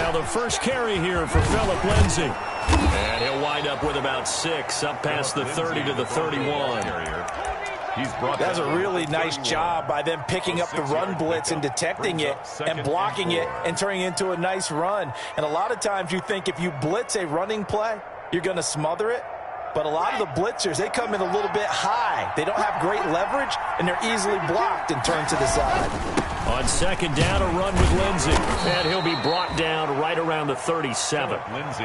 Now the first carry here for Phillip Lindsay. And he'll wind up with about 6, up past the 30 to the 31. That's a really nice job by them picking up the run blitz and detecting it and blocking it and turning it into a nice run. And a lot of times you think if you blitz a running play, you're going to smother it. But a lot of the blitzers, they come in a little bit high. They don't have great leverage, and they're easily blocked and turned to the side. On second down, a run with Lindsay. And he'll be brought down right around the 37.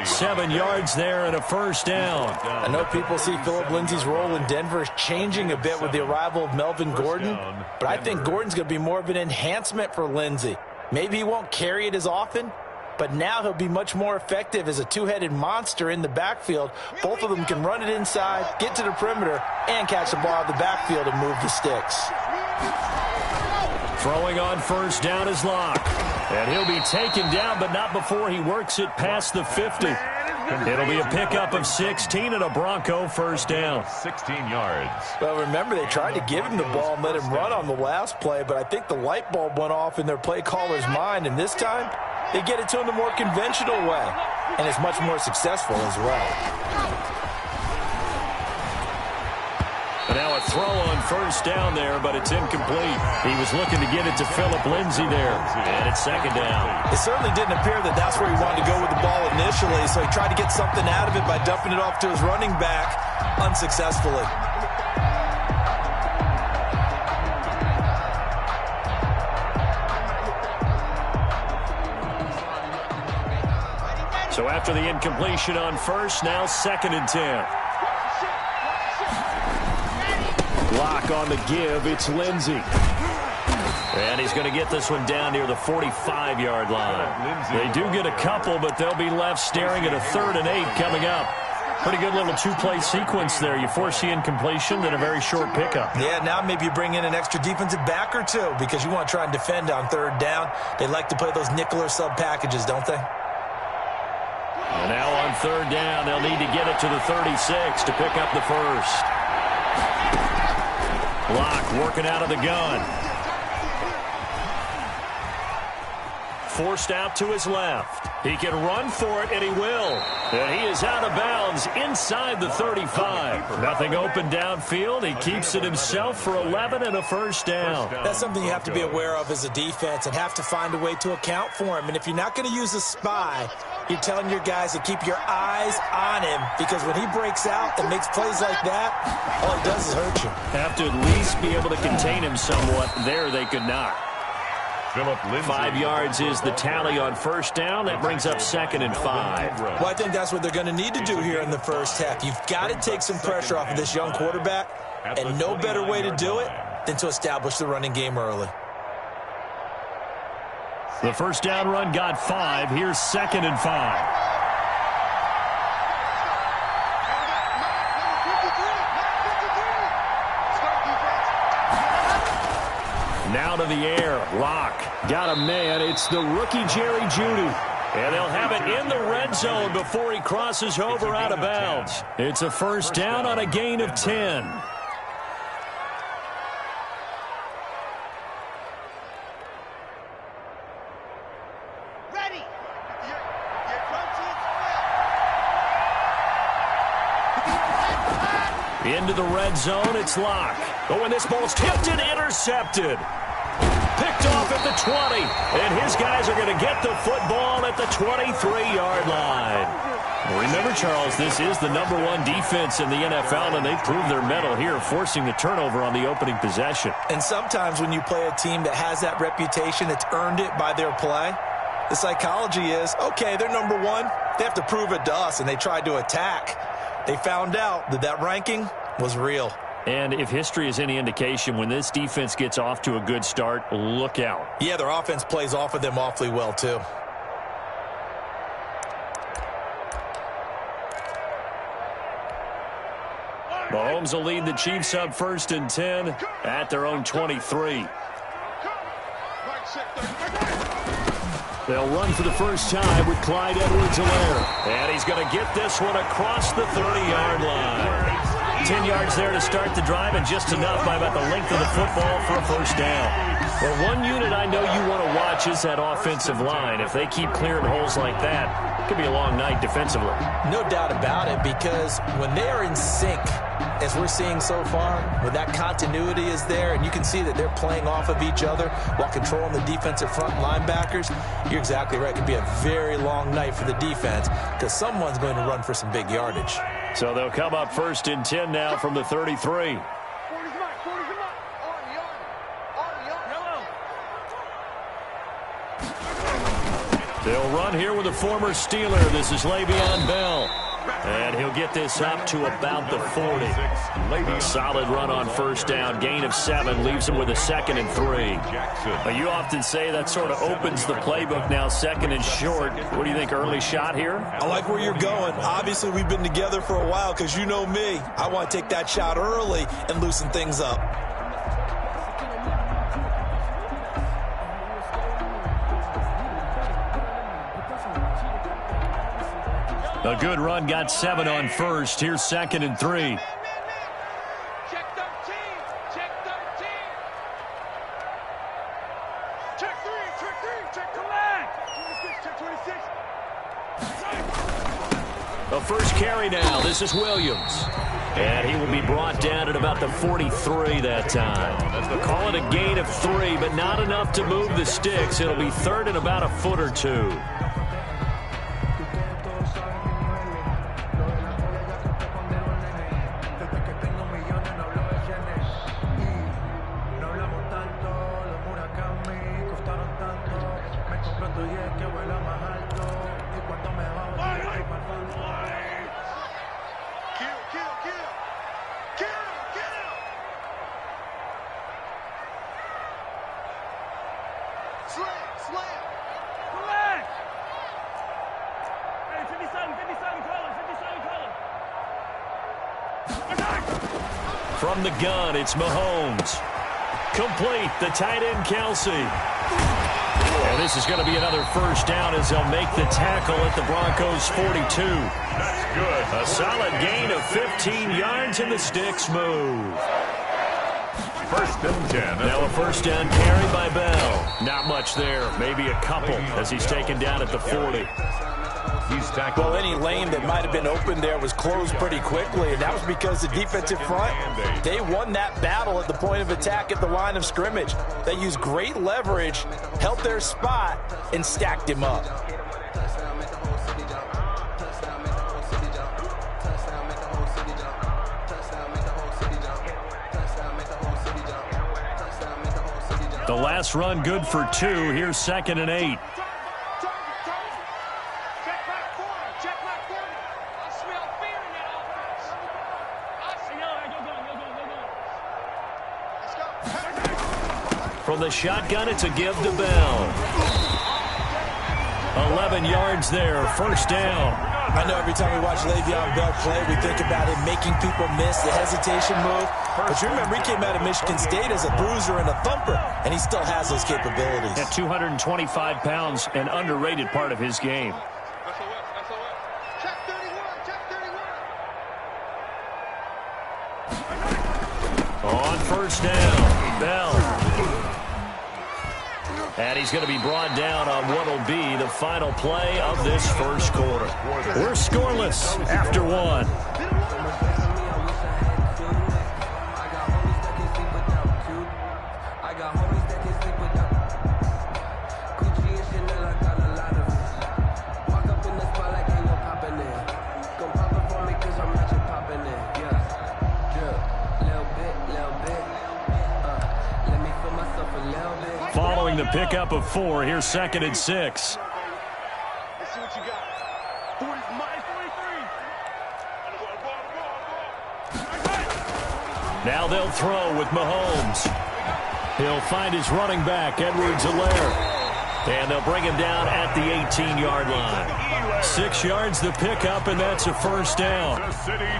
7 yards there and a first down. I know people see Phillip Lindsay's role in Denver is changing a bit with the arrival of Melvin Gordon, but I think Gordon's going to be more of an enhancement for Lindsay. Maybe he won't carry it as often, but now he'll be much more effective as a two-headed monster in the backfield. Both of them can run it inside, get to the perimeter, and catch the ball out of the backfield and move the sticks. Throwing on first down is Locke. And he'll be taken down, but not before he works it past the 50. It'll be a pickup of 16 and a Bronco first down. 16 yards. Well, remember, they tried to give him the ball and let him run on the last play, but I think the light bulb went off in their play caller's mind, and this time they get it to him the more conventional way, and it's much more successful as well. And now a throw on first down there, but it's incomplete. He was looking to get it to Phillip Lindsay there, and it's second down. It certainly didn't appear that that's where he wanted to go with the ball initially, so he tried to get something out of it by dumping it off to his running back unsuccessfully. So after the incompletion on first, now second and 10. Lock on the give, it's Lindsay. And he's going to get this one down near the 45-yard line. They do get a couple, but they'll be left staring at a 3rd and 8 coming up. Pretty good little two-play sequence there. You force the incompletion, then a very short pickup. Yeah, now maybe you bring in an extra defensive back or two because you want to try and defend on 3rd down. They like to play those nickel or sub packages, don't they? And now on 3rd down, they'll need to get it to the 36 to pick up the first. Locke working out of the gun. Forced out to his left. He can run for it, and he will. And he is out of bounds inside the 35. Nothing open downfield. He keeps it himself for 11 and a first down. That's something you have to be aware of as a defense and have to find a way to account for him. And if you're not going to use a spy, you're telling your guys to keep your eyes on him, because when he breaks out and makes plays like that, all he does is hurt you. Have to at least be able to contain him somewhat. There they could not. 5 yards is the tally on first down. That brings up 2nd and 5. Well, I think that's what they're going to need to do here in the first half. You've got to take some pressure off of this young quarterback, and no better way to do it than to establish the running game early. The first down run got 5. Here's 2nd and 5. Now to the air. Locke got a man. It's the rookie Jerry Jeudy. And they'll have it in the red zone before he crosses over out of bounds. It's a first down on a gain of 10. Into the red zone, it's Locke. Oh, and this ball's tipped and intercepted. Picked off at the 20. And his guys are going to get the football at the 23-yard line. Remember, Charles, this is the #1 defense in the NFL, and they proved their mettle here, forcing the turnover on the opening possession. And sometimes when you play a team that has that reputation, that's earned it by their play, the psychology is, okay, they're #1. They have to prove it to us, and they tried to attack. They found out that that ranking was real. And if history is any indication, when this defense gets off to a good start, look out. Yeah, their offense plays off of them awfully well, too. Mahomes will lead the Chiefs up 1st and 10 at their own 23. They'll run for the first time with Clyde Edwards-Helaire. And he's going to get this one across the 30-yard line. 10 yards there to start the drive, and just enough by about the length of the football for a first down. Well, one unit I know you want to watch is that offensive line. If they keep clearing holes like that, it could be a long night defensively. No doubt about it, because when they are in sync, as we're seeing so far, when that continuity is there, and you can see that they're playing off of each other while controlling the defensive front linebackers, you're exactly right. It could be a very long night for the defense because someone's going to run for some big yardage. So they'll come up 1st and 10 now from the 33. They'll run here with a former Steeler. This is Le'Veon Bell. And he'll get this up to about the 40. A solid run on first down. Gain of 7 leaves him with a 2nd and 3. You often say that sort of opens the playbook now, 2nd and short. What do you think, early shot here? I like where you're going. Obviously, we've been together for a while because you know me. I want to take that shot early and loosen things up. A good run, got 7 on first. Here's 2nd and 3. Check 13. Check 13. Check 3. Check 3. Check the line. 26. Check 26. A first carry now. This is Williams. And he will be brought down at about the 43 that time. Call it a gain of 3, but not enough to move the sticks. It'll be 3rd and about a foot or 2. From the gun, it's Mahomes. Complete, the tight end, Kelsey. And this is going to be another first down as they'll make the tackle at the Broncos' 42. That's good. A solid gain of 15 yards, and the sticks move. 1st and 10. Now a first down carry by Bell. Not much there, maybe a couple as he's taken down at the 40. Well, any lane that might have been open there was closed pretty quickly, and that was because the defensive front, they won that battle at the point of attack at the line of scrimmage. They used great leverage, held their spot, and stacked him up. The last run good for 2. Here's 2nd and 8. From the shotgun, it's a give to Bell. 11 yards there, first down. I know every time we watch Le'Veon Bell play, we think about him making people miss the hesitation move. But you remember, he came out of Michigan State as a bruiser and a thumper, and he still has those capabilities. At 225 pounds, an underrated part of his game. Check 31. Check 31. On first down, Bell. And he's going to be brought down on what will be the final play of this first quarter. We're scoreless after 1. Following the pickup of 4, here's 2nd and 6. Let's see what you got. 43. Now they'll throw with Mahomes. He'll find his running back, Edwards-Helaire. And they'll bring him down at the 18-yard line. 6 yards the pickup, and that's a first down.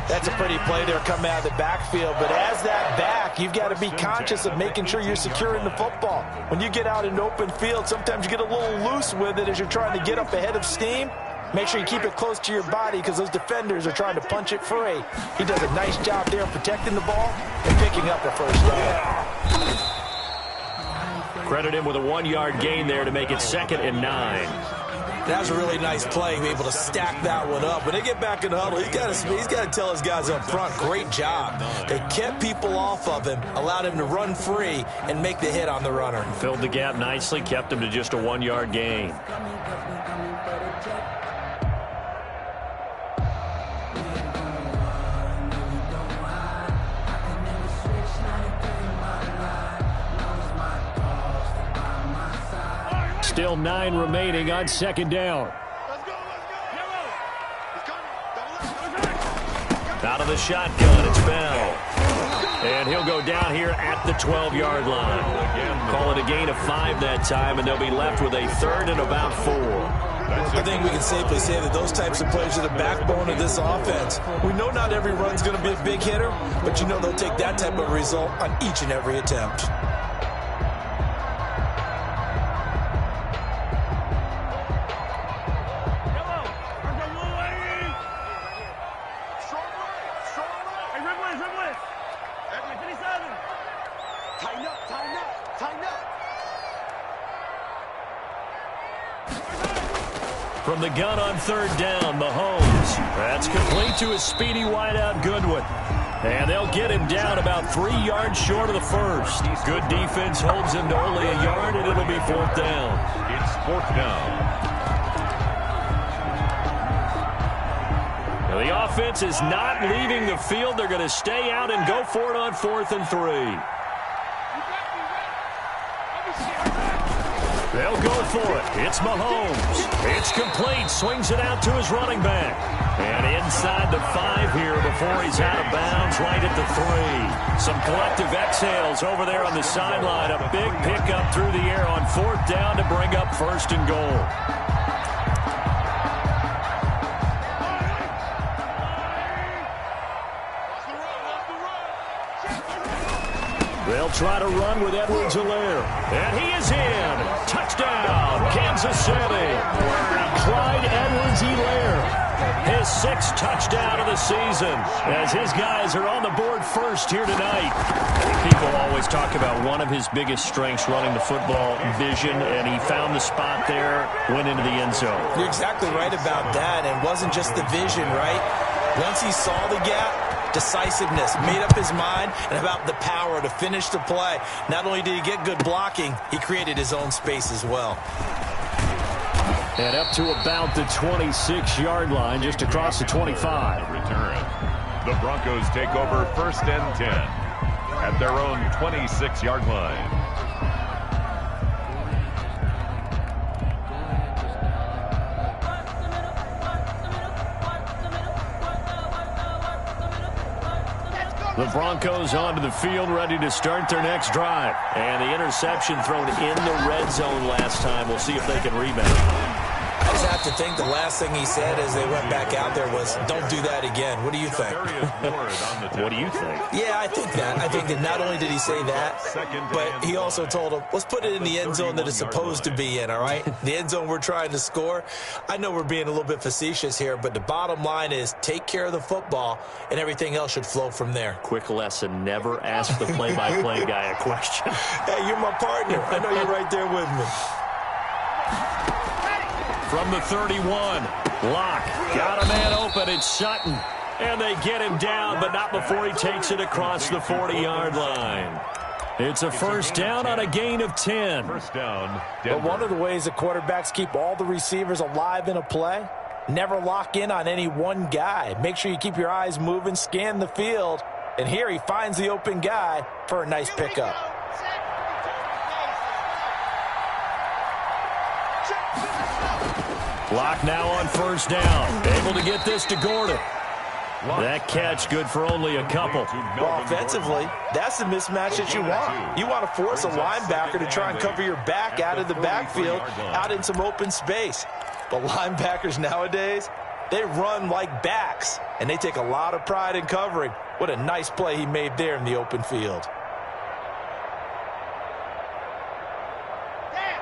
That's a pretty play there coming out of the backfield. But as that back, you've got to be conscious of making sure you're securing the football. When you get out in open field, sometimes you get a little loose with it as you're trying to get up ahead of steam. Make sure you keep it close to your body because those defenders are trying to punch it free. He does a nice job there protecting the ball and picking up the first down. Credit him with a 1-yard gain there to make it 2nd and 9. That was a really nice play, be able to stack that one up. When they get back in the huddle, he's got to tell his guys up front, great job. They kept people off of him, allowed him to run free, and make the hit on the runner. Filled the gap nicely, kept him to just a 1-yard gain. Still 9 remaining on 2nd down. Out of the shotgun, it's Bell. And he'll go down here at the 12-yard line. Call it a gain of 5 that time, and they'll be left with a 3rd and about 4. I think we can safely say that those types of plays are the backbone of this offense. We know not every run's going to be a big hitter, but you know they'll take that type of result on each and every attempt. From the gun on 3rd down, Mahomes. That's complete to his speedy wideout, Goodwin. And they'll get him down about 3 yards short of the first. Good defense holds him to only a yard, and it'll be 4th down. It's 4th down. Now, the offense is not leaving the field. They're going to stay out and go for it on 4th and 3. They'll go for it. It's Mahomes. It's complete. Swings it out to his running back. And inside the 5 here before he's out of bounds, right at the 3. Some collective exhales over there on the sideline. A big pickup through the air on 4th down to bring up 1st and goal. They'll try to run with Edwards-Helaire. And he is in. Touchdown, Kansas City. Clyde Edwards-Helaire. His 6th touchdown of the season as his guys are on the board first here tonight. People always talk about one of his biggest strengths running the football, vision, and he found the spot there, went into the end zone. You're exactly right about that. And it wasn't just the vision, right? Once he saw the gap, decisiveness, made up his mind, and about the power to finish the play. Not only did he get good blocking, he created his own space as well. And up to about the 26-yard line, just across the 25. Return. The Broncos take over 1st and 10 at their own 26-yard line. The Broncos onto the field, ready to start their next drive. And the interception thrown in the red zone last time. We'll see if they can rebound. I just have to think the last thing he said as they went back out there was, don't do that again. What do you think? What do you think? Yeah, I think that. I think that not only did he say that, but he also told him, let's put it in the end zone that it's supposed to be in, all right? The end zone we're trying to score. I know we're being a little bit facetious here, but the bottom line is take care of the football, and everything else should flow from there. Quick lesson, never ask the play-by-play guy a question. Hey, you're my partner. I know you're right there with me. From the 31, Locke got a man open. It's Sutton. And they get him down, but not before he takes it across the 40-yard line. It's a 1st down on a gain of 10. 1st down, But one of the ways that quarterbacks keep all the receivers alive in a play, never lock in on any one guy. Make sure you keep your eyes moving, scan the field. And here he finds the open guy for a nice pickup. Locke now on 1st down. Able to get this to Gordon. That catch good for only a couple. Well, offensively, that's the mismatch that you want. You want to force a linebacker to try and cover your back out of the backfield, out in some open space. But linebackers nowadays, they run like backs, and they take a lot of pride in covering. What a nice play he made there in the open field.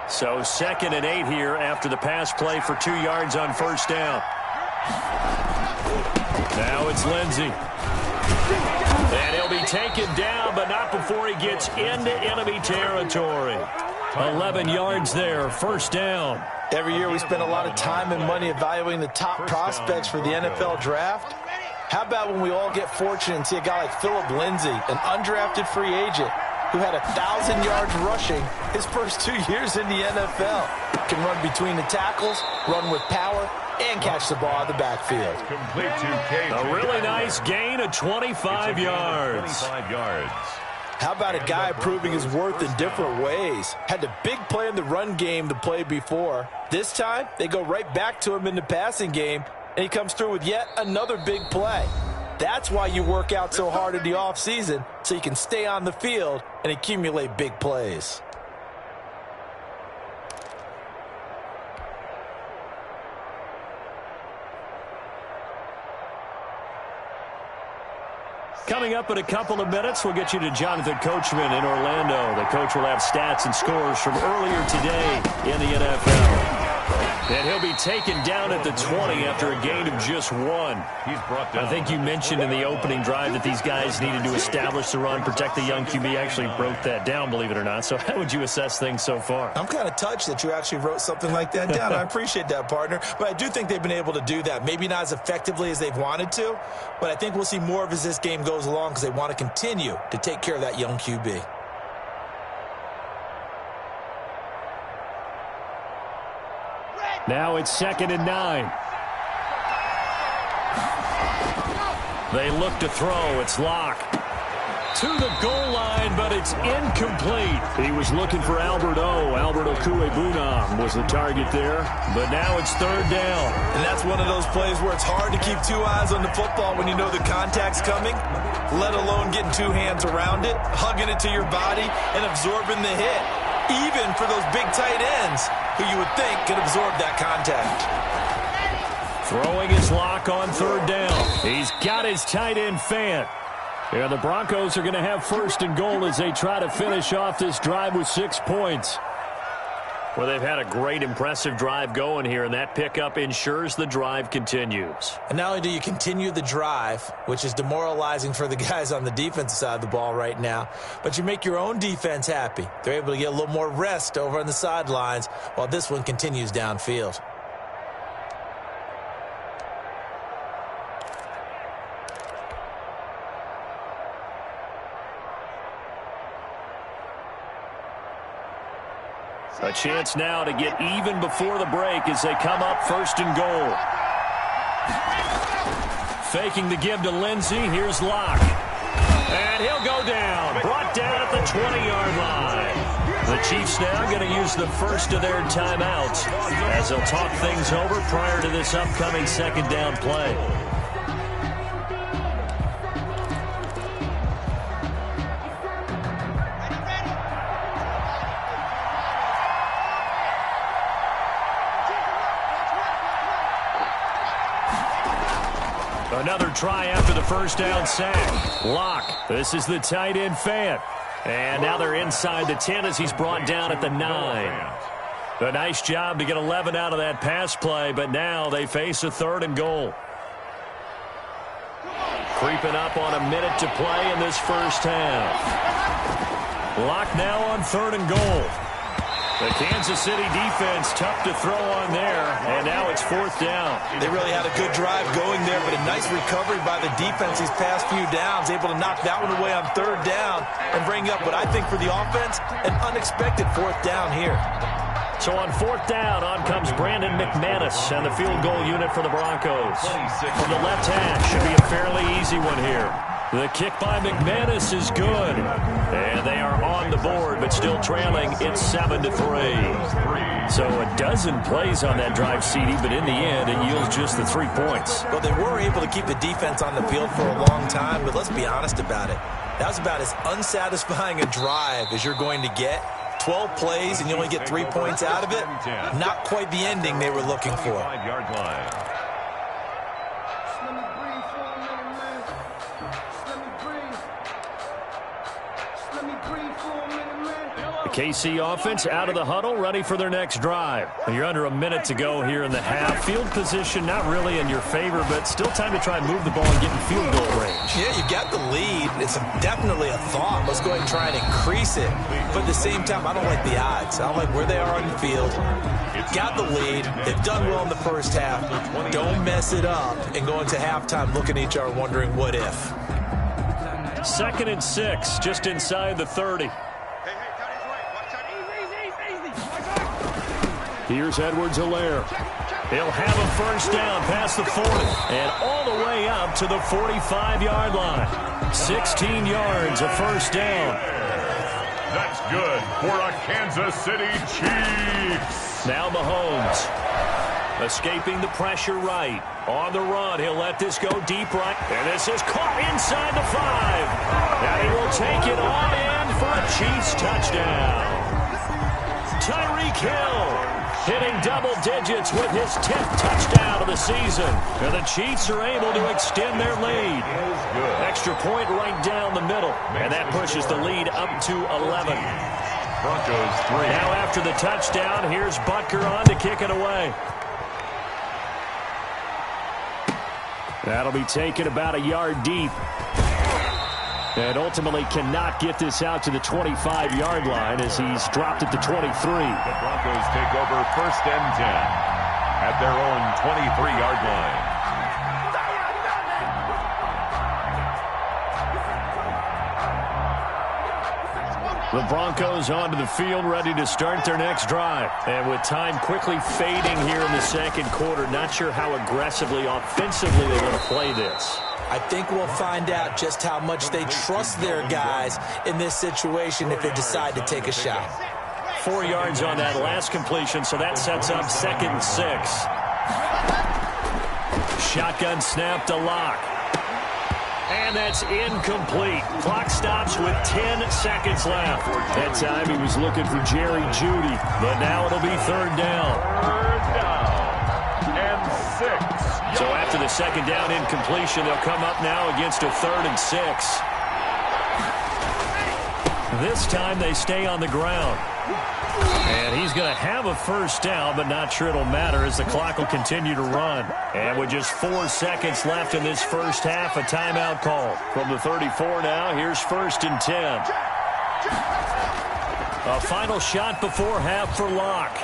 So 2nd and 8 here after the pass play for 2 yards on first down. Now it's Lindsey. And he'll be taken down, but not before he gets into enemy territory. 11 yards there, first down. Every year we spend a lot of time and money evaluating the top prospects for the NFL draft. How about when we all get fortunate and see a guy like Phillip Lindsay, an undrafted free agent, who had 1,000 yards rushing his first 2 years in the NFL. Can run between the tackles, run with power, and catch the ball out of the backfield. Complete to Case. A really nice gain of 25 yards. 25 yards. How about a guy proving his worth in different ways? Had the big play in the run game the play before. This time, they go right back to him in the passing game, and he comes through with yet another big play. That's why you work out so hard in the offseason, so you can stay on the field and accumulate big plays. Coming up in a couple of minutes, we'll get you to Jonathan Coachman in Orlando. The coach will have stats and scores from earlier today in the NFL. And he'll be taken down at the 20 after a gain of just 1. He's brought down. I think you mentioned in the opening drive that these guys needed to establish the run, protect the young QB. Actually broke that down, believe it or not. So how would you assess things so far? I'm kind of touched that you actually wrote something like that down. I appreciate that, partner. But I do think they've been able to do that. Maybe not as effectively as they've wanted to, but I think we'll see more of as this game goes along because they want to continue to take care of that young QB. Now it's 2nd and 9. They look to throw. It's Locke. To the goal line, but it's incomplete. He was looking for Albert Okuebunam was the target there, but now it's 3rd down. And that's one of those plays where it's hard to keep 2 eyes on the football when you know the contact's coming, let alone getting 2 hands around it, hugging it to your body, and absorbing the hit. Even for those big tight ends who you would think could absorb that contact. Throwing his Lock on 3rd down. He's got his tight end Fant. Yeah, the Broncos are going to have 1st and goal as they try to finish off this drive with 6 points. Well, they've had a great, impressive drive going here, and that pickup ensures the drive continues. And not only do you continue the drive, which is demoralizing for the guys on the defensive side of the ball right now, but you make your own defense happy. They're able to get a little more rest over on the sidelines while this one continues downfield. A chance now to get even before the break as they come up 1st and goal. Faking the give to Lindsey. Here's Locke. And he'll go down. Brought down at the 20-yard line. The Chiefs now going to use the first of their timeouts as they'll talk things over prior to this upcoming 2nd down play. Another try after the 1st down sack. Locke. This is the tight end Fant. And now they're inside the 10 as he's brought down at the 9. A nice job to get 11 out of that pass play, but now they face a 3rd and goal. Creeping up on a minute to play in this first half. Locke now on 3rd and goal. The Kansas City defense tough to throw on there, and now it's 4th down. They really had a good drive going there, but a nice recovery by the defense these past few downs, able to knock that one away on 3rd down and bring up what I think for the offense, an unexpected 4th down here. So on 4th down, on comes Brandon McManus and the field goal unit for the Broncos. From the left hash, should be a fairly easy one here. The kick by McManus is good. And they are on the board, but still trailing. It's 7-3. So a dozen plays on that drive, CD, but in the end, it yields just the 3 points. Well, they were able to keep the defense on the field for a long time, but let's be honest about it. That was about as unsatisfying a drive as you're going to get. 12 plays and you only get 3 points out of it. Not quite the ending they were looking for. 5-yard line. Let me breathe. The KC offense out of the huddle, ready for their next drive. You're under a minute to go here in the half. Field position not really in your favor, but still time to try and move the ball and get in field goal range. Yeah, you've got the lead. It's definitely a thought. Let's go ahead and try and increase it. But at the same time, I don't like the odds. I don't like where they are on the field. Got the lead. They've done well in the first half. Don't mess it up and go into halftime looking at each other wondering what if. 2nd and 6, just inside the 30. Here's Edwards-Helaire. He'll have a first down past the 40 and all the way up to the 45-yard line. 16 yards, a first down. That's good for a Kansas City Chiefs. Now Mahomes. Escaping the pressure right. On the run, he'll let this go deep right. And this is caught inside the 5. And he will take it on in for a Chiefs touchdown. Tyreek Hill hitting double digits with his 10th touchdown of the season. And the Chiefs are able to extend their lead. Extra point right down the middle. And that pushes the lead up to 11. Broncos 3. Now after the touchdown, here's Butker on to kick it away. That'll be taken about a yard deep. And ultimately cannot get this out to the 25-yard line as he's dropped it to 23. The Broncos take over 1st and 10 at their own 23-yard line. The Broncos onto the field, ready to start their next drive. And with time quickly fading here in the second quarter, not sure how aggressively, offensively they're going to play this. I think we'll find out just how much they trust their guys in this situation if they decide to take a shot. 4 yards on that last completion, so that sets up 2nd and 6. Shotgun snap to Locke. And that's incomplete. Clock stops with 10 seconds left. That time he was looking for Jerry Jeudy, but now it'll be 3rd down. 3rd down and 6. So after the 2nd down incompletion, they'll come up now against a 3rd and 6. This time they stay on the ground. And he's going to have a first down, but not sure it'll matter as the clock will continue to run. And with just 4 seconds left in this first half, a timeout call. From the 34 now, here's 1st and 10. A final shot before half for Locke.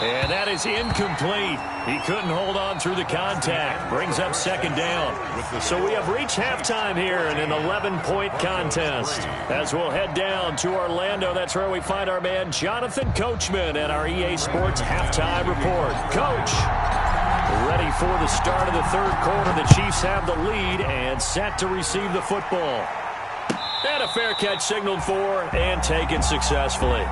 And that is incomplete. He couldn't hold on through the contact. Brings up 2nd down. So we have reached halftime here in an 11-point contest. As we'll head down to Orlando, that's where we find our man Jonathan Coachman at our EA Sports Halftime Report. Coach, ready for the start of the 3rd quarter. The Chiefs have the lead and set to receive the football. And a fair catch signaled for and taken successfully.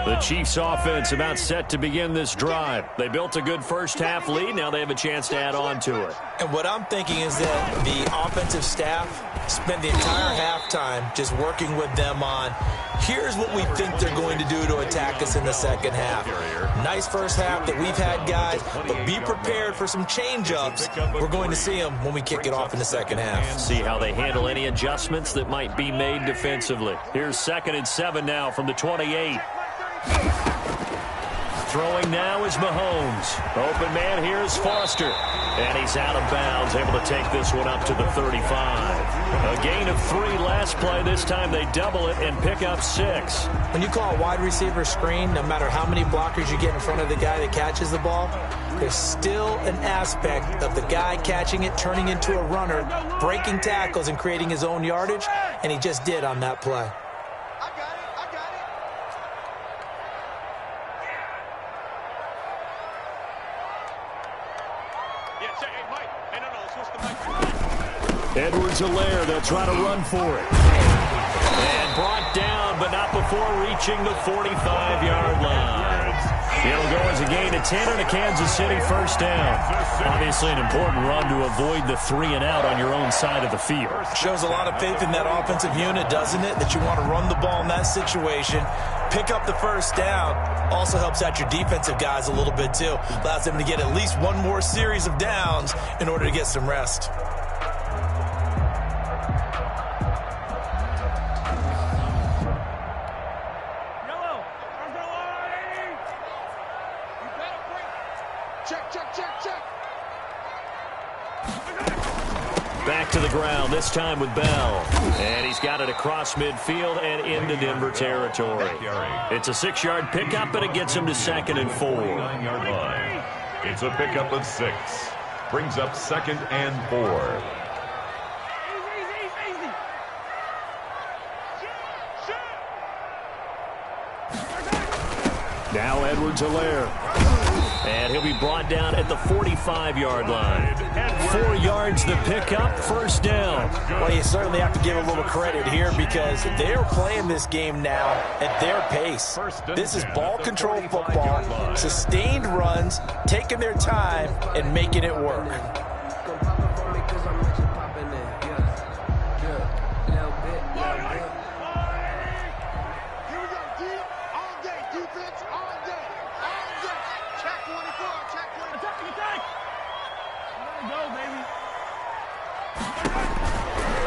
The Chiefs offense about set to begin this drive. They built a good first half lead. Now they have a chance to add on to it. And what I'm thinking is that the offensive staff spent the entire halftime just working with them on, here's what we think they're going to do to attack us in the second half. Nice first half that we've had, guys, but be prepared for some change-ups. We're going to see them when we kick it off in the second half. See how they handle any adjustments that might be made defensively. Here's 2nd and 7 now from the 28. Throwing now is Mahomes. Open man here is Foster. And he's out of bounds, able to take this one up to the 35. A gain of 3 last play. This time they double it and pick up 6. When you call a wide receiver screen, no matter how many blockers you get in front of the guy that catches the ball, there's still an aspect of the guy catching it, turning into a runner, breaking tackles and creating his own yardage, and he just did on that play. Edwards-Helaire, they'll try to run for it. And brought down, but not before reaching the 45-yard line. It'll go as a gain of 10 and a Kansas City first down. Obviously an important run to avoid the 3-and-out on your own side of the field. Shows a lot of faith in that offensive unit, doesn't it? That you want to run the ball in that situation. Pick up the first down. Also helps out your defensive guys a little bit, too. Allows them to get at least one more series of downs in order to get some rest. Back to the ground, this time with Bell. And he's got it across midfield and into Denver territory. It's a 6-yard pickup, and it gets him to 2nd and 4. 9-yard line. It's a pickup of 6. Brings up 2nd and 4. Now Edwards-Helaire. And he'll be brought down at the 45-yard line. 4 yards the pickup, first down. Well, you certainly have to give a little credit here because they're playing this game now at their pace. This is ball control football, sustained runs, taking their time, and making it work.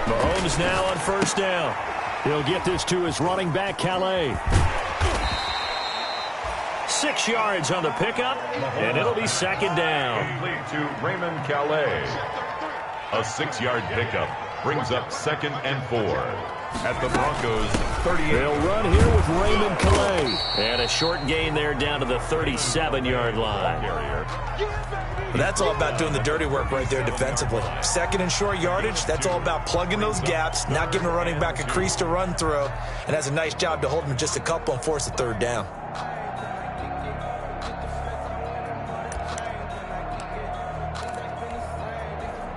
Mahomes now on first down. He'll get this to his running back, Calais. 6 yards on the pickup, and it'll be 2nd down. Complete to Raymond Calais. A 6-yard pickup brings up 2nd and 4 at the Broncos 38. They'll run here with Raymond Calais. And a short gain there down to the 37-yard line. That's all about doing the dirty work right there defensively. 2nd and short yardage, that's all about plugging those gaps, not giving a running back a crease to run through, and has a nice job to hold him just a couple and force a 3rd down.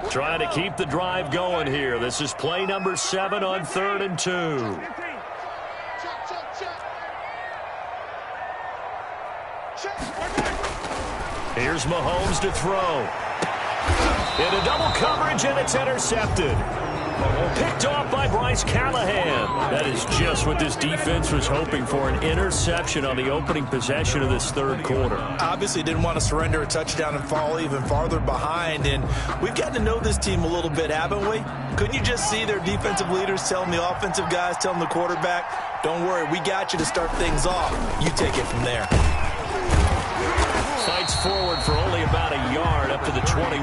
Trying to keep the drive going here. This is play number 7 on 3rd and 2. Here's Mahomes to throw. Into double coverage, and it's intercepted. Picked off by Bryce Callahan. That is just what this defense was hoping for, an interception on the opening possession of this 3rd quarter. Obviously didn't want to surrender a touchdown and fall even farther behind, and we've gotten to know this team a little bit, haven't we? Couldn't you just see their defensive leaders telling the offensive guys, telling the quarterback, don't worry, we got you to start things off. You take it from there. Fights forward for only about a yard up to the 21.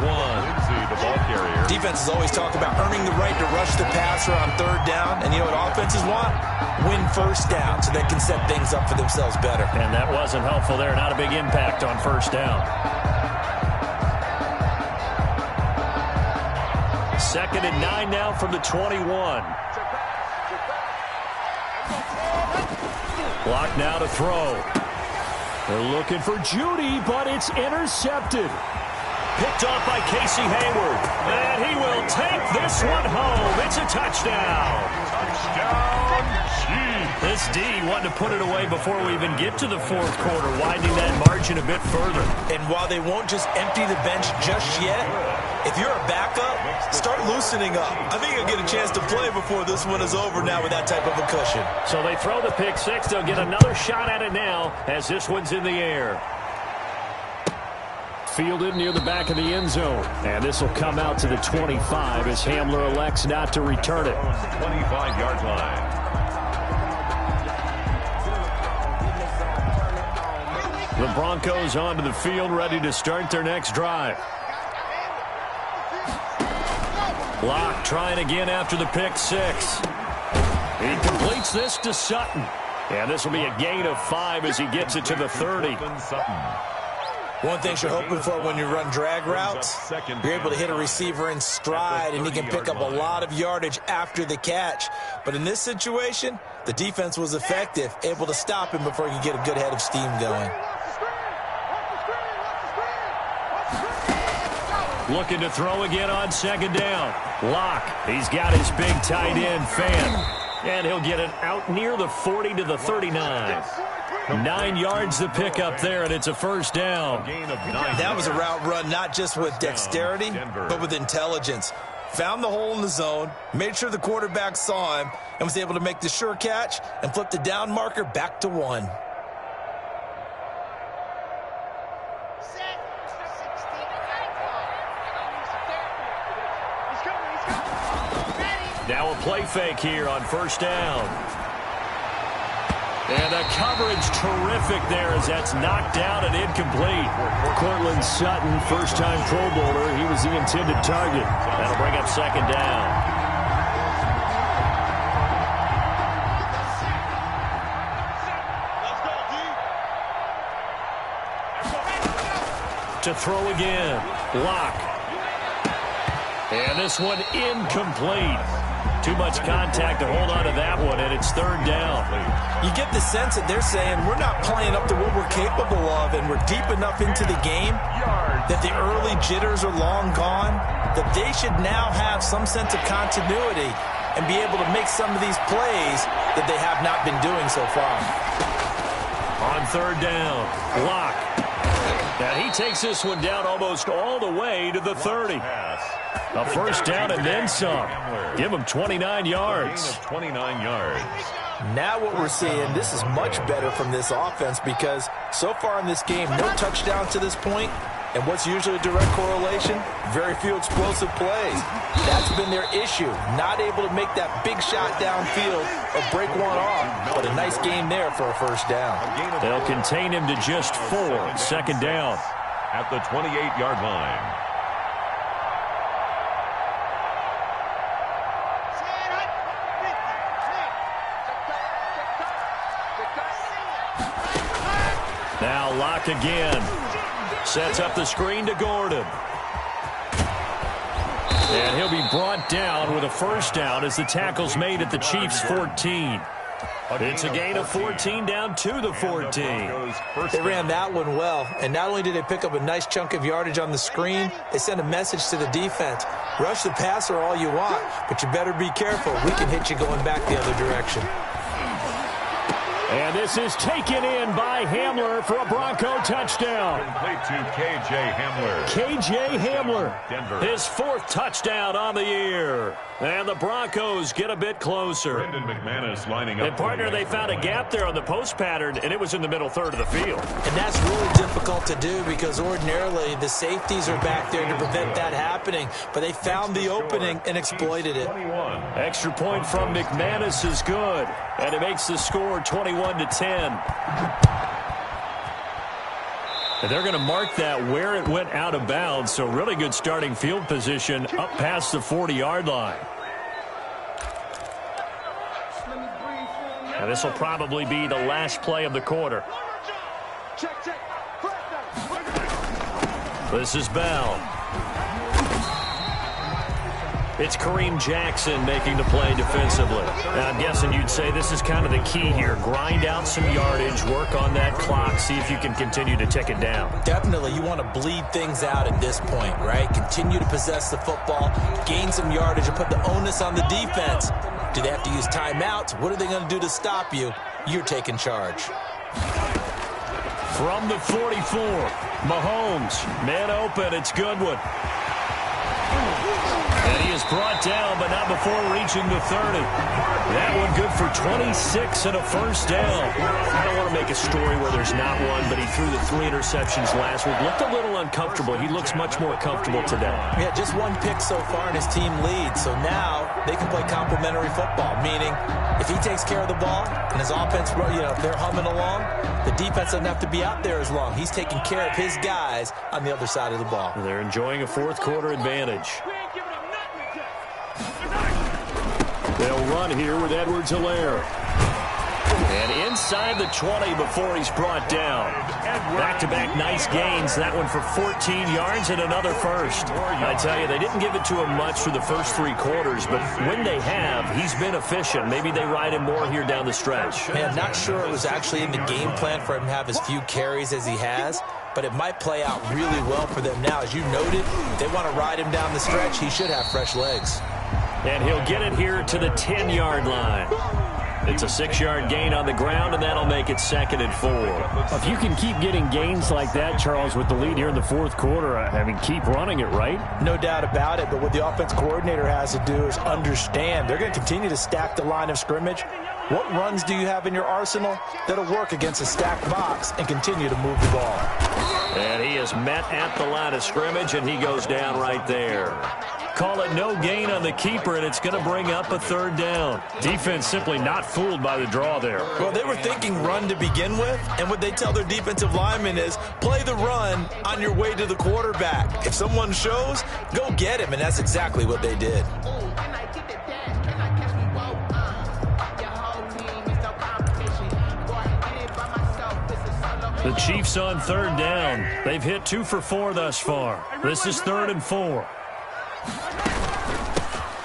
The ball carrier. Defenses always talk about earning the right to rush the passer on 3rd down, and you know what offenses want? Win first down so they can set things up for themselves better. And that wasn't helpful there. Not a big impact on first down. 2nd and 9 now from the 21. Block now to throw. They're looking for Judy, but it's intercepted. Picked off by Casey Hayward. And he will take this one home. It's a touchdown. Touchdown, Chiefs. This D wanting to put it away before we even get to the 4th quarter, widening that margin a bit further. And while they won't just empty the bench just yet, if you're a backup, start loosening up. I think you'll get a chance to play before this one is over now with that type of a cushion. So they throw the pick 6. They'll get another shot at it now as this one's in the air. Fielded near the back of the end zone. And this will come out to the 25 as Hamler elects not to return it. 25-yard line. The Broncos onto the field, ready to start their next drive. Locke trying again after the pick 6. He completes this to Sutton. And this will be a gain of 5 as he gets it to the 30. One thing you're hoping for when you run drag routes, you're able to hit a receiver in stride, and he can pick up a lot of yardage after the catch. But in this situation, the defense was effective, able to stop him before he could get a good head of steam going. Looking to throw again on 2nd down. Locke, he's got his big tight end, Fan. And he'll get it out near the 40 to the 39. 9 yards to pick up there, and it's a first down. That was a route run not just with dexterity, but with intelligence. Found the hole in the zone, made sure the quarterback saw him, and was able to make the sure catch and flip the down marker back to 1. Now a play fake here on first down. And the coverage terrific there as that's knocked down and incomplete. Cortland Sutton, first-time Pro Bowler. He was the intended target. That'll bring up second down. To throw again. Lock. And this one incomplete. Too much contact to hold on to that one, and it's third down. You get the sense that they're saying we're not playing up to what we're capable of, and we're deep enough into the game that the early jitters are long gone, that they should now have some sense of continuity and be able to make some of these plays that they have not been doing so far. On third down, Lock. And he takes this one down almost all the way to the 30. A first down and then some. Give him 29 yards. 29 yards. Now what we're seeing, this is much better from this offense because so far in this game, no touchdowns to this point. And what's usually a direct correlation? Very few explosive plays. That's been their issue. Not able to make that big shot downfield or break one off. But a nice game there for a first down. They'll contain him to just 4. Second down. At the 28-yard line. Now Lock again. Sets up the screen to Gordon. And he'll be brought down with a first down as the tackle's made at the Chiefs' 14. It's a gain of 14 down to the 14. They ran that one well, and not only did they pick up a nice chunk of yardage on the screen, they sent a message to the defense. Rush the passer all you want, but you better be careful. We can hit you going back the other direction. And this is taken in by Hamler for a Bronco touchdown. Play to K.J. Hamler. K.J. Hamler, Denver. his 4th touchdown on the year. And the Broncos get a bit closer. Brendan McManus lining up. And, partner, they found a gap there on the post pattern, and it was in the middle third of the field. And that's really difficult to do because ordinarily the safeties are back there to prevent that happening. But they found the opening and exploited it. 21. Extra point from McManus is good. And it makes the score 21-10. And they're going to mark that where it went out of bounds. So really good starting field position up past the 40-yard line. Now this will probably be the last play of the quarter. This is Bell. It's Kareem Jackson making the play defensively. Now, I'm guessing you'd say this is kind of the key here. Grind out some yardage, work on that clock, see if you can continue to tick it down. Definitely. You want to bleed things out at this point, right? Continue to possess the football, gain some yardage, and put the onus on the defense. Do they have to use timeouts? What are they going to do to stop you? You're taking charge. From the 44, Mahomes, man open, it's Goodwin. And he is brought down, but not before reaching the 30. That one good for 26 and a first down. I don't want to make a story where there's not one, but he threw the 3 interceptions last week. Looked a little uncomfortable. He looks much more comfortable today. Yeah, just one pick so far and his team leads. So now they can play complementary football, meaning if he takes care of the ball and his offense, if they're humming along, the defense doesn't have to be out there as long. He's taking care of his guys on the other side of the ball. They're enjoying a fourth quarter advantage. They'll run here with Edwards-Helaire. And inside the 20 before he's brought down. Back-to-back nice gains. That one for 14 yards and another first. I tell you, they didn't give it to him much for the first 3 quarters, but when they have, he's been efficient. Maybe they ride him more here down the stretch. Man, not sure it was actually in the game plan for him to have as few carries as he has, but it might play out really well for them now. As you noted, if they want to ride him down the stretch, he should have fresh legs. And he'll get it here to the 10-yard line. It's a 6-yard gain on the ground, and that'll make it 2nd and 4. If you can keep getting gains like that, Charles, with the lead here in the fourth quarter, I mean, keep running it, right? No doubt about it, but what the offense coordinator has to do is understand they're going to continue to stack the line of scrimmage. What runs do you have in your arsenal that'll work against a stacked box and continue to move the ball? And he is met at the line of scrimmage, and he goes down right there. Call it no gain on the keeper, and it's going to bring up a 3rd down. Defense simply not fooled by the draw there. Well, they were thinking run to begin with, and what they tell their defensive linemen is play the run on your way to the quarterback. If someone shows, go get him, and that's exactly what they did. The Chiefs on 3rd down. They've hit 2 for 4 thus far. This is 3rd and 4.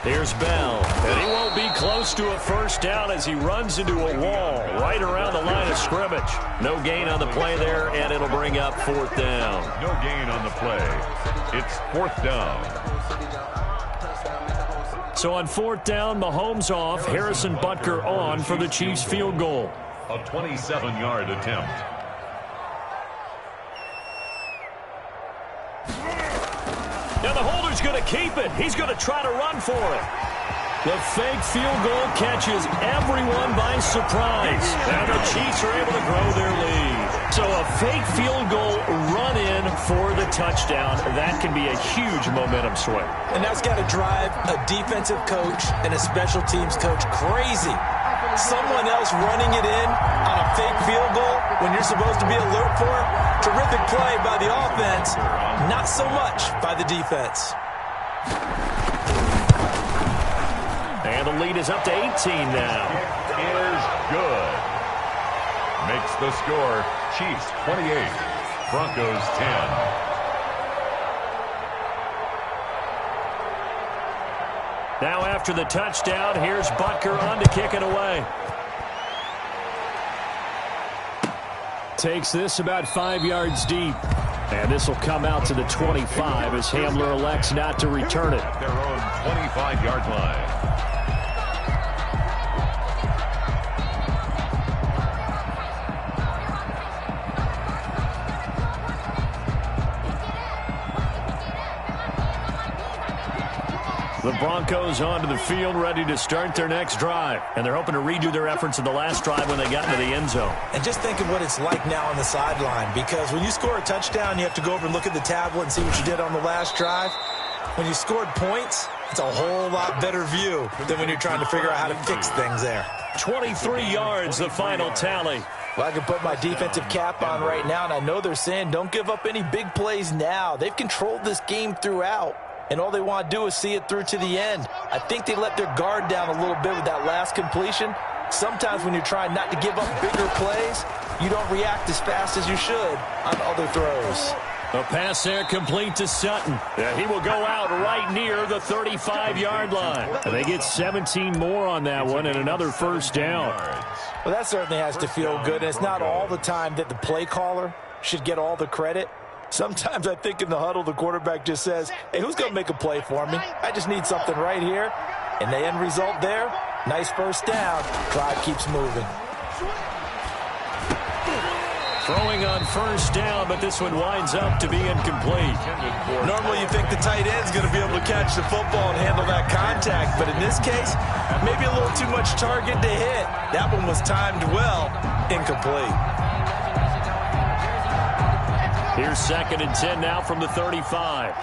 Here's Bell, and he won't be close to a 1st down as he runs into a wall right around the line of scrimmage. No gain on the play there, and it'll bring up 4th down. No gain on the play. It's 4th down. So on 4th down, Mahomes off, Harrison Butker on for the Chiefs field goal. A 27-yard attempt. Now the holder's going to keep it. He's going to try to run for it. The fake field goal catches everyone by surprise. Now the Chiefs are able to grow their lead. So a fake field goal run in for the touchdown. That can be a huge momentum swing. And that's got to drive a defensive coach and a special teams coach crazy. Someone else running it in on a fake field goal when you're supposed to be alert for it. Terrific play by the offense, not so much by the defense. And the lead is up to 18 now. Is good. Makes the score Chiefs 28, Broncos 10. Now after the touchdown, here's Butker on to kick it away. Takes this about 5 yards deep. And this will come out to the 25 as Hamler elects not to return it. Their own 25-yard line. The Broncos onto the field, ready to start their next drive. And they're hoping to redo their efforts in the last drive when they got into the end zone. And just think of what it's like now on the sideline, because when you score a touchdown, you have to go over and look at the tablet and see what you did on the last drive. When you scored points, it's a whole lot better view than when you're trying to figure out how to fix things there. 23 yards, the final tally. Well, I can put my defensive cap on right now, and I know they're saying don't give up any big plays now. They've controlled this game throughout, and all they want to do is see it through to the end. I think they let their guard down a little bit with that last completion. Sometimes when you're trying not to give up bigger plays, you don't react as fast as you should on other throws. A pass there complete to Sutton. He will go out right near the 35-yard line. And they get 17 more on that one and another 1st down. Well, that certainly has to feel good. And it's not all the time that the play caller should get all the credit. Sometimes I think in the huddle, the quarterback just says, hey, who's going to make a play for me? I just need something right here. And the end result there, nice 1st down. Drive keeps moving. Throwing on 1st down, but this one winds up to be incomplete. Normally you think the tight end's going to be able to catch the football and handle that contact, but in this case, maybe a little too much target to hit. That one was timed well, incomplete. Here's 2nd and 10 now from the 35.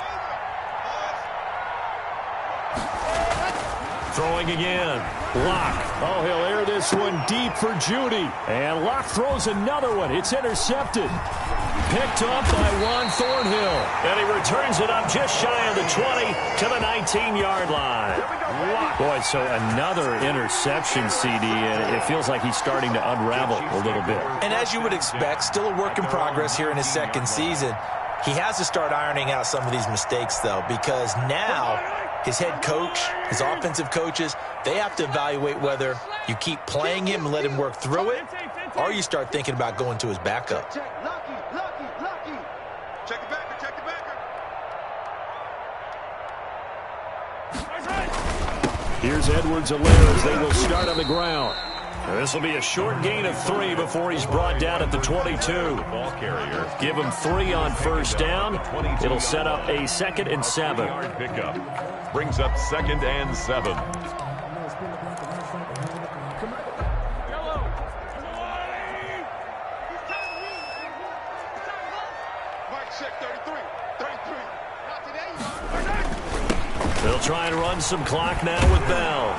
Throwing again. Locke. Oh, he'll air this one deep for Judy. And Locke throws another one. It's intercepted. Picked up by Juan Thornhill. And he returns it up just shy of the 20 to the 19-yard line. Boy, so another interception, CD, and it feels like he's starting to unravel a little bit. And as you would expect, still a work in progress here in his 2nd season. He has to start ironing out some of these mistakes, though, because now his head coach, his offensive coaches, they have to evaluate whether you keep playing him and let him work through it, or you start thinking about going to his backup. Check the backer, check the backer. Here's Edwards-Helaire as they will start on the ground. This will be a short gain of 3 before he's brought down at the 22. Ball carrier. Give him 3 on first down. It'll set up a 2nd and 7. Pickup brings up 2nd and 7. They'll try and run some clock now with Bell.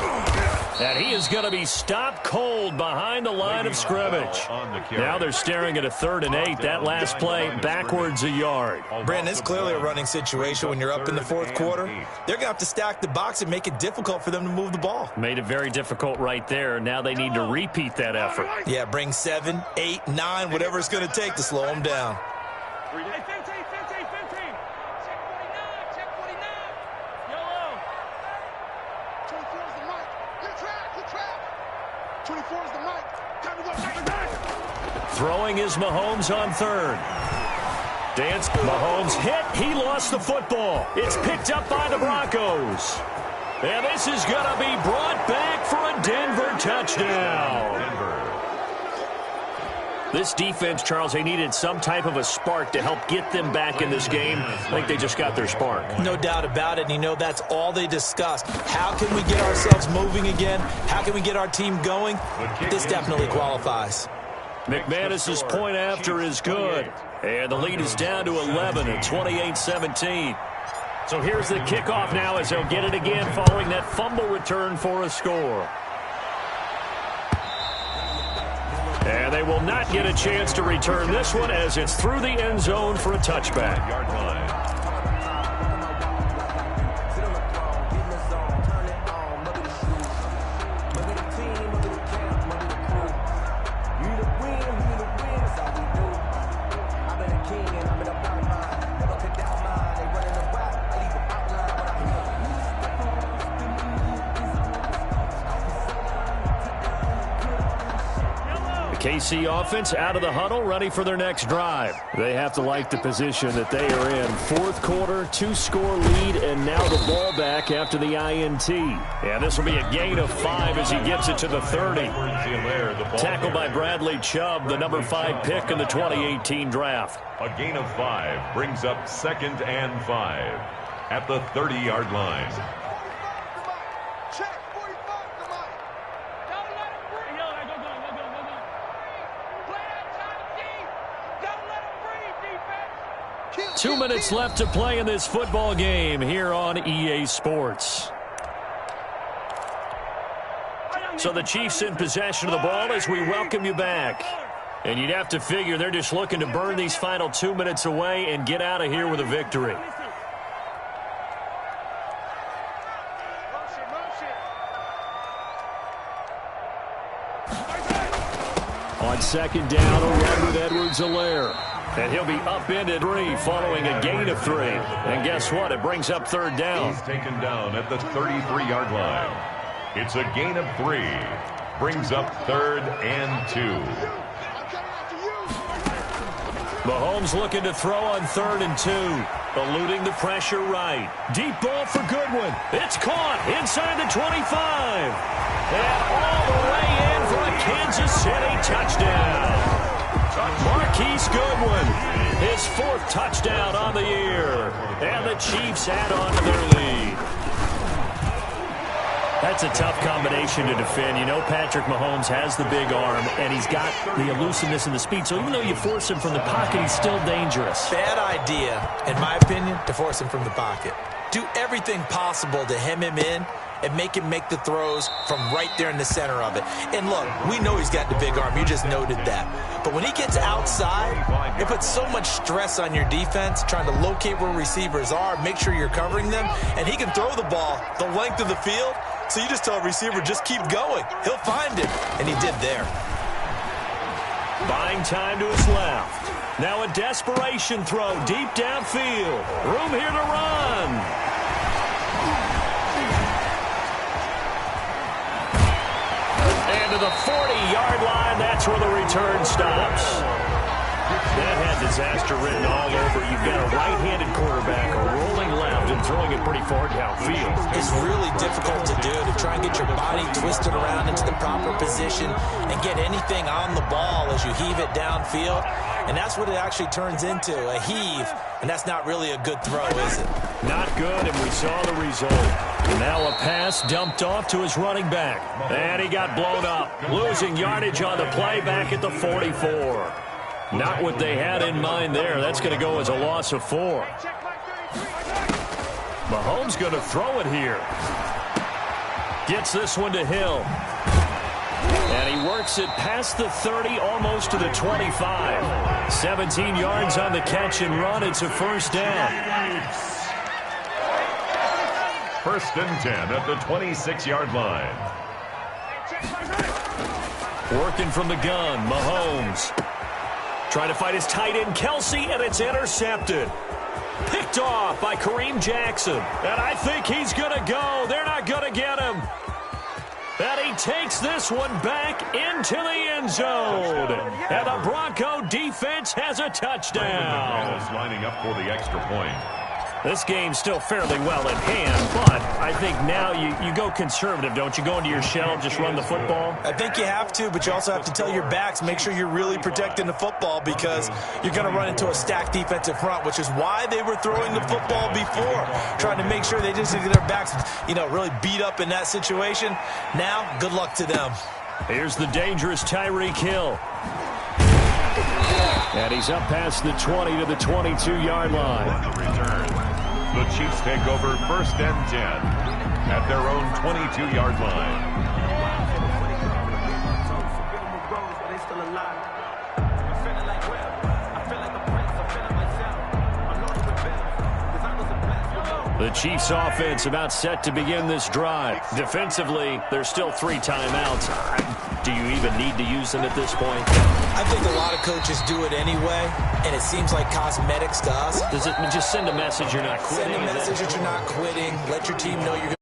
And he is going to be stopped cold behind the line of scrimmage. Now they're staring at a 3rd and 8. That last play backwards a yard. Brandon, it's clearly a running situation when you're up in the 4th quarter. They're going to have to stack the box and make it difficult for them to move the ball. Made it very difficult right there. Now they need to repeat that effort. Yeah, bring 7, 8, 9, whatever it's going to take to slow them down. Hey, 15, 15, 15. Check 49, check 49. Yellow. 24 is the mic. Good trap. 24 is the mic. Time to go. Throwing is Mahomes on 3rd. Mahomes hit. He lost the football. It's picked up by the Broncos. And this is going to be brought back for a Denver touchdown. This defense, Charles, they needed some type of a spark to help get them back in this game. I think they just got their spark. No doubt about it. And you know, that's all they discussed. How can we get ourselves moving again? How can we get our team going? This definitely qualifies. McManus's point after is good. And the lead is down to 11 at 28-17. So here's the kickoff now as they'll get it again following that fumble return for a score. And they will not get a chance to return this one as it's through the end zone for a touchback. Yard line. KC offense out of the huddle, ready for their next drive. They have to like the position that they are in. 4th quarter, 2-score lead, and now the ball back after the INT. And this will be a gain of 5 as he gets it to the 30. Tackled by Bradley Chubb, the number 5 pick in the 2018 draft. A gain of 5 brings up 2nd and 5 at the 30-yard line. Check 45 the mic. Don't let him breathe. Yo, go. Play that time deep. Don't let him breathe, defense. 2 minutes left to play in this football game here on EA Sports. So the Chiefs in possession of the ball as we welcome you back. And you'd have to figure they're just looking to burn these final 2 minutes away and get out of here with a victory. On 2nd down, a run with Edwards-Helaire. And he'll be upended 3 following a gain of 3. And guess what? It brings up 3rd down. He's taken down at the 33-yard line. It's a gain of 3. Brings up 3rd and 2. Mahomes looking to throw on 3rd and 2. Eluding the pressure right. Deep ball for Goodwin. It's caught inside the 25. And all the way in for a Kansas City touchdown. Marquise Goodwin, his 4th touchdown on the year. And the Chiefs add on to their lead. That's a tough combination to defend. You know Patrick Mahomes has the big arm, and he's got the elusiveness and the speed. So even though you force him from the pocket, he's still dangerous. Bad idea, in my opinion, to force him from the pocket. Do everything possible to hem him in and make him make the throws from right there in the center of it. And look, we know he's got the big arm. You just noted that. But when he gets outside, it puts so much stress on your defense, trying to locate where receivers are, make sure you're covering them, and he can throw the ball the length of the field. So you just tell a receiver, just keep going. He'll find him, and he did there. Buying time to his left. Now a desperation throw deep downfield. Room here to run. And to the 40-yard line, that's where the return stops. That had disaster written all over. You've got a right-handed quarterback, a rolling left, and throwing it pretty far downfield. It's really difficult to do, to try and get your body money, twist it around into the proper position, and get anything on the ball as you heave it downfield. And that's what it actually turns into, a heave. And that's not really a good throw, is it? Not good, and we saw the result. Now a pass dumped off to his running back. And he got blown up, losing yardage on the play back at the 44. Not what they had in mind there. That's going to go as a loss of 4. Mahomes going to throw it here. Gets this one to Hill. And he works it past the 30, almost to the 25. 17 yards on the catch and run. It's a first down. First and 10 at the 26-yard line. Working from the gun, Mahomes. Trying to fight his tight end, Kelsey, and it's intercepted. Picked off by Kareem Jackson. And I think he's going to go. They're not going to get him. And he takes this one back into the end zone. And the Bronco defense has a touchdown. Lining up for the extra point. This game's still fairly well in hand, but I think now you go conservative, don't you? Go into your shell, just run the football? I think you have to, but you also have to tell your backs, make sure you're really protecting the football because you're going to run into a stacked defensive front, which is why they were throwing the football before, trying to make sure they just get their backs, really beat up in that situation. Now, good luck to them. Here's the dangerous Tyreek Hill. And he's up past the 20 to the 22-yard line. The Chiefs take over first and 10 at their own 22-yard line. The Chiefs offense about set to begin this drive. Defensively, there's still 3 timeouts. Do you even need to use them at this point? I think a lot of coaches do it anyway, and it seems like cosmetics to us. Does it just send a message you're not quitting? Send a message that you're not quitting. Let your team know you're going to